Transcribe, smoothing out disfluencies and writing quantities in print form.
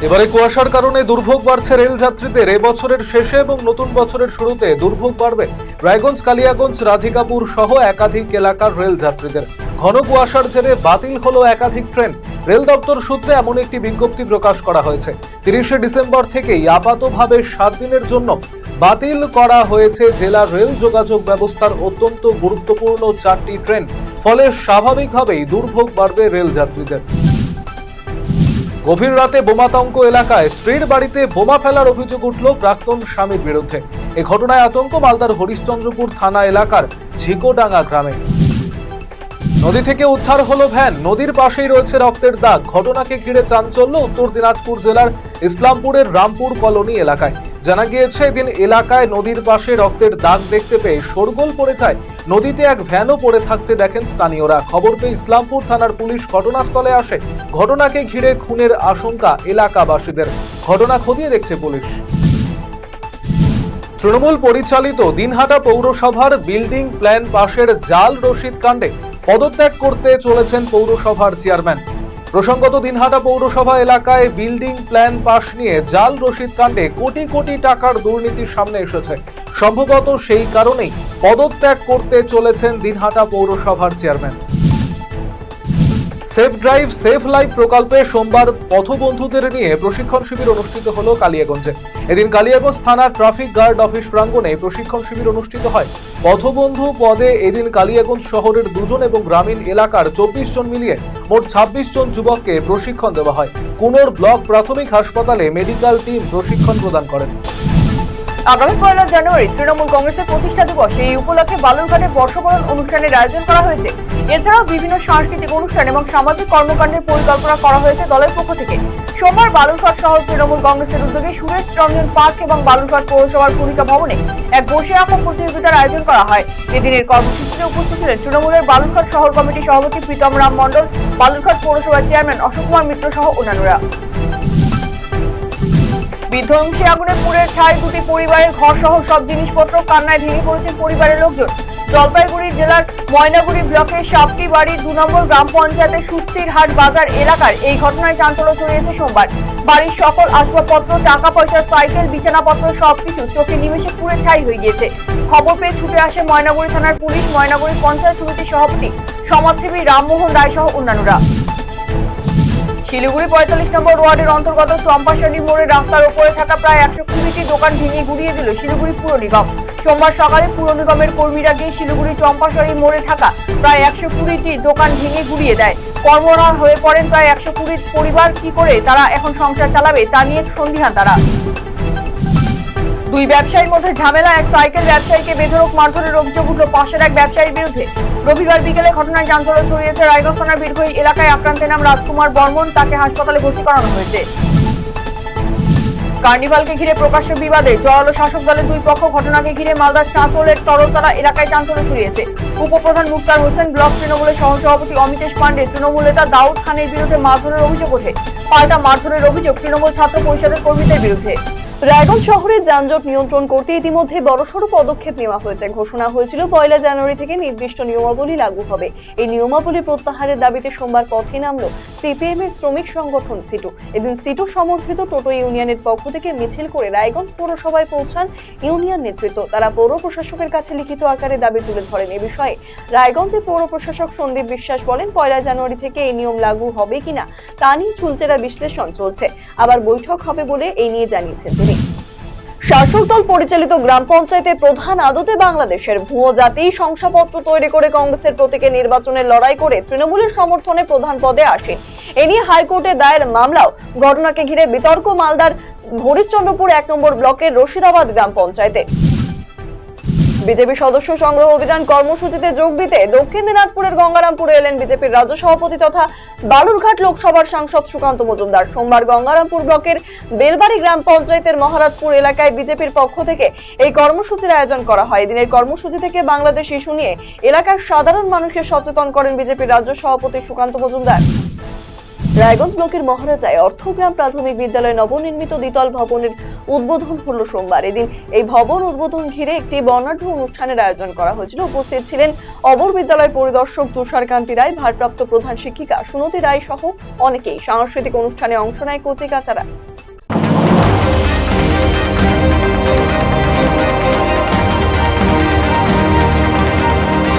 এবারে কুয়াশার কারণে দুর্ভোগ বাড়ছে রেল যাত্রীদের। এবছরের শেষে এবং নতুন বছরের শুরুতে দুর্ভোগ বাড়বে রায়গঞ্জ, কালিয়াগঞ্জ, রাধিকাপুর সহ একাধিক এলাকার রেল যাত্রীদের। ঘন কুয়াশার জেরে বাতিল হলো একাধিক ট্রেন। রেল দপ্তর সূত্রে এমন একটি বিজ্ঞপ্তি প্রকাশ করা হয়েছে। 30শে ডিসেম্বর থেকেই আপাতভাবে 7 দিনের জন্য বাতিল করা হয়েছে জেলার রেল যোগাযোগ ব্যবস্থার অত্যন্ত গুরুত্বপূর্ণ 4টি ট্রেন। ফলে স্বাভাবিকভাবেই দুর্ভোগ বাড়বে রেল যাত্রীদের। গভীর রাতে বোমাতঙ্ক এলাকায় স্ত্রীর বাড়িতে বোমা ফেলার অভিযোগ উঠল প্রাক্তন স্বামীর বিরুদ্ধে। এ ঘটনায় আতঙ্ক মালদার হরিশ্চন্দ্রপুর থানা এলাকার ঝিকোডাঙ্গা গ্রামে। নদী থেকে উদ্ধার হলো ভ্যান, নদীর পাশেই রয়েছে রক্তের দাগ। ঘটনাকে ঘিরে চাঞ্চল্য উত্তর দিনাজপুর জেলার ইসলামপুরের রামপুর কলোনি এলাকায়। জানা গিয়েছে, এদিন এলাকায় নদীর পাশে রক্তের দাগ দেখতে পেয়ে শোরগোল পড়ে যায়। নদীতে এক ভ্যানও পড়ে থাকতে দেখেন স্থানীয়রা। খবর পেয়ে ইসলামপুর থানার পুলিশ ঘটনাস্থলে আসে। ঘটনাকে ঘিরে খুনের আশঙ্কা এলাকাবাসীদের। ঘটনা খতিয়ে দেখছে পুলিশ। তৃণমূল পরিচালিত দিনহাটা পৌরসভার বিল্ডিং প্ল্যান পাশের জাল রসিদ কাণ্ডে পদত্যাগ করতে চলেছেন পৌরসভার চেয়ারম্যান। প্রসঙ্গত, দিনহাটা পৌরসভা এলাকায় বিল্ডিং প্ল্যান পাশ নিয়ে জাল রসিদ কাণ্ডে কোটি কোটি টাকার দুর্নীতির সামনে এসেছে। সম্ভবত সেই কারণেই পদত্যাগ করতে চলেছেন দিনহাটা পৌরসভার chairman. Safe drive safe life প্রকল্পে সোমবার পথবন্ধুদের নিয়ে প্রশিক্ষণ শিবির অনুষ্ঠিত হলো কালিয়াগঞ্জে। এদিন কালিয়াগঞ্জ থানা ট্রাফিক গার্ড অফিস প্রাঙ্গণে প্রশিক্ষণ শিবির অনুষ্ঠিত হয়। পথবন্ধু পদে এদিন কালিয়াগঞ্জ শহরের 2 জন এবং গ্রামীণ এলাকার 24 জন মিলিয়ে মোট 26 জন যুবককে প্রশিক্ষণ দেওয়া হয়। কুনোর ব্লক প্রাথমিক হাসপাতালে মেডিকেল টিম প্রশিক্ষণ প্রদান করেন। আগামী 1 জানুয়ারি তৃণমূল কংগ্রেসের প্রতিষ্ঠা দিবস। এই উপলক্ষে বালুরঘাটে বর্ষবরণ অনুষ্ঠানের আয়োজন করা হয়েছে। এছাড়াও বিভিন্ন সাংস্কৃতিক অনুষ্ঠান এবং সামাজিক কর্মকাণ্ডের পরিকল্পনা করা হয়েছে দলের পক্ষ থেকে। সোমবার বালুরঘাট শহর তৃণমূল কংগ্রেসের উদ্যোগে সুরেশ রঞ্জন পার্ক এবং বালুরঘাট পৌরসভার ভূমিকা ভবনে এক বসে আঁকা প্রতিযোগিতার আয়োজন করা হয়। এদিনের কর্মসূচিতে উপস্থিত ছিলেন তৃণমূলের বালুরঘাট শহর কমিটির সভাপতি প্রীতম রাম মণ্ডল, বালুরঘাট পৌরসভার চেয়ারম্যান অশোক কুমার মিত্র সহ অন্যান্যরা। বিধ্বংসী আগুনে পুড়ে ছাই 2টি পরিবারের ঘর সহ সব জিনিসপত্র। কান্নায় ভেঙে পড়েছেন পরিবারের লোকজন। জলপাইগুড়ি জেলার ময়নাগুড়ি ব্লকের সাপটি বাড়ি 2 নম্বর গ্রাম পঞ্চায়েতের সুস্তিরহাট বাজার এলাকার এই ঘটনায় চাঞ্চল্য ছড়িয়েছে সোমবার। বাড়ির সকল আসবাবপত্র, টাকা পয়সা, সাইকেল, বিছানাপত্র সবকিছু চোখে নিমেষে পুড়ে ছাই হয়ে গিয়েছে। খবর পেয়ে ছুটে আসে ময়নাগুড়ি থানার পুলিশ, ময়নাগুড়ি পঞ্চায়েত সমিতির সভাপতি সমাজসেবী রামমোহন রায় সহ অন্যান্যরা। শিলিগুড়ি 45 নম্বর ওয়ার্ডের অন্তর্গত চম্পাশাড়ি মোড়ে রাস্তার ওপরে থাকা প্রায় 120টি দোকান ভেঙে গুড়িয়ে দিল শিলিগুড়ি পুর নিগম। সোমবার সকালে পুর নিগমের কর্মীরা গিয়ে শিলিগুড়ি চম্পাশাড়ি মোড়ে থাকা প্রায় 120টি দোকান ভেঙে গুড়িয়ে দেয়। কর্মরত হয়ে পড়েন প্রায় 120 পরিবার। কি করে তারা এখন সংসার চালাবে তা নিয়ে সন্দিহান তারা। 2 ব্যবসায়ীর মধ্যে ঝামেলা। এক সাইকেল ব্যবসায়ীকে বেধড়ক মারধরের অভিযোগ উঠল পাশের এক ব্যবসায়ীর বিরুদ্ধে। রবিবার বিকেলে ঘটনায় চাঞ্চল্য ছড়িয়েছে রায়গঞ্জ থানার বীরগড়ি এলাকায়। আক্রান্তের নাম রাজকুমার বর্মন। তাকে হাসপাতালে ভর্তি করানো হয়েছে। কার্নিভালকে ঘিরে প্রকাশ্য বিবাদে জড়ালো শাসক দলের 2 পক্ষ। ঘটনাকে ঘিরে মালদার চাঁচলের তরলতলা এলাকায় চাঞ্চল্য ছড়িয়েছে। উপপ্রধান মুক্তার হোসেন, ব্লক তৃণমূলের সহসভাপতি অমিতেশ পান্ডে, তৃণমূল নেতা দাউদ খানের বিরুদ্ধে মারধরের অভিযোগ ওঠে। পাল্টা মারধরের অভিযোগ তৃণমূল ছাত্র পরিষদের কর্মীদের বিরুদ্ধে। রায়গঞ্জ শহরের যানজট নিয়ন্ত্রণ করতে ইতিমধ্যে বড়সড় পদক্ষেপ নেওয়া হয়েছে। ঘোষণা হয়েছিল 1 জানুয়ারি থেকে নির্দিষ্ট নিয়মাবলী লাগু হবে। এই নিয়মাবলী প্রত্যাহারের দাবিতে সোমবার পথে নামল সিপিএম এর শ্রমিক সংগঠন সিটু। এদিন সিটু সমর্থিত টোটো ইউনিয়নের পক্ষ থেকে মিছিল করে রায়গঞ্জ পৌরসভায় পৌঁছান ইউনিয়ন নেতৃত্ব। তারা পৌর প্রশাসকের কাছে লিখিত আকারে দাবি তুলে ধরেন। এ বিষয়ে রায়গঞ্জের পৌর প্রশাসক সন্দীপ বিশ্বাস বলেন, 1 জানুয়ারি থেকে এই নিয়ম লাগু হবে কিনা তা নিয়ে চুলচেরা বিশ্লেষণ চলছে। আবার বৈঠক হবে বলে এই নিয়ে জানিয়েছেন তিনি। শাসক দল পরিচালিত গ্রাম পঞ্চায়েতের প্রধান আদতে বাংলাদেশের ভুয়ো জাতি শংসাপত্র তৈরি করে কংগ্রেসের প্রতীকে নির্বাচনের লড়াই করে তৃণমূলের সমর্থনে প্রধান পদে আসেন। এ নিয়ে হাইকোর্টে দায়ের মামলাও। ঘটনাকে ঘিরে বিতর্ক মালদার হরিশ্চন্দ্রপুর 1 নম্বর ব্লকের রশিদাবাদ গ্রাম পঞ্চায়েতে। বিজেপি সদস্য সংগ্রহ অভিযান কর্মসূচিতে যোগ দিতে দক্ষিণ দিনাজপুরের গঙ্গারামপুরে এলেন বিজেপির রাজ্য সভাপতি তথা বালুরঘাট লোকসভার সাংসদ সুকান্ত মজুমদার। সোমবার গঙ্গারামপুর ব্লকের বেলবাড়ি গ্রাম পঞ্চায়েতের মহারাজপুর এলাকায় বিজেপির পক্ষ থেকে এই কর্মসূচির আয়োজন করা হয়। এদিনের কর্মসূচি থেকে বাংলাদেশ ইস্যু নিয়ে এলাকার সাধারণ মানুষকে সচেতন করেন বিজেপির রাজ্য সভাপতি সুকান্ত মজুমদার। রায়গঞ্জ ব্লকের মহারাজায় অর্থগ্রাম প্রাথমিক বিদ্যালয়ে নবনির্মিত দ্বিতল ভবনের উদ্বোধন হলো সোমবার। এদিন এই ভবন উদ্বোধন ঘিরে একটি বর্ণাঢ্য অনুষ্ঠানের আয়োজন করা হয়েছিল। উপস্থিত ছিলেন অবর বিদ্যালয় পরিদর্শক তুষারকান্তি রায়, ভারপ্রাপ্ত প্রধান শিক্ষিকা সুনতি রায় সহ অনেকেই। সাংস্কৃতিক অনুষ্ঠানে অংশ নেয় কচিকাচারা।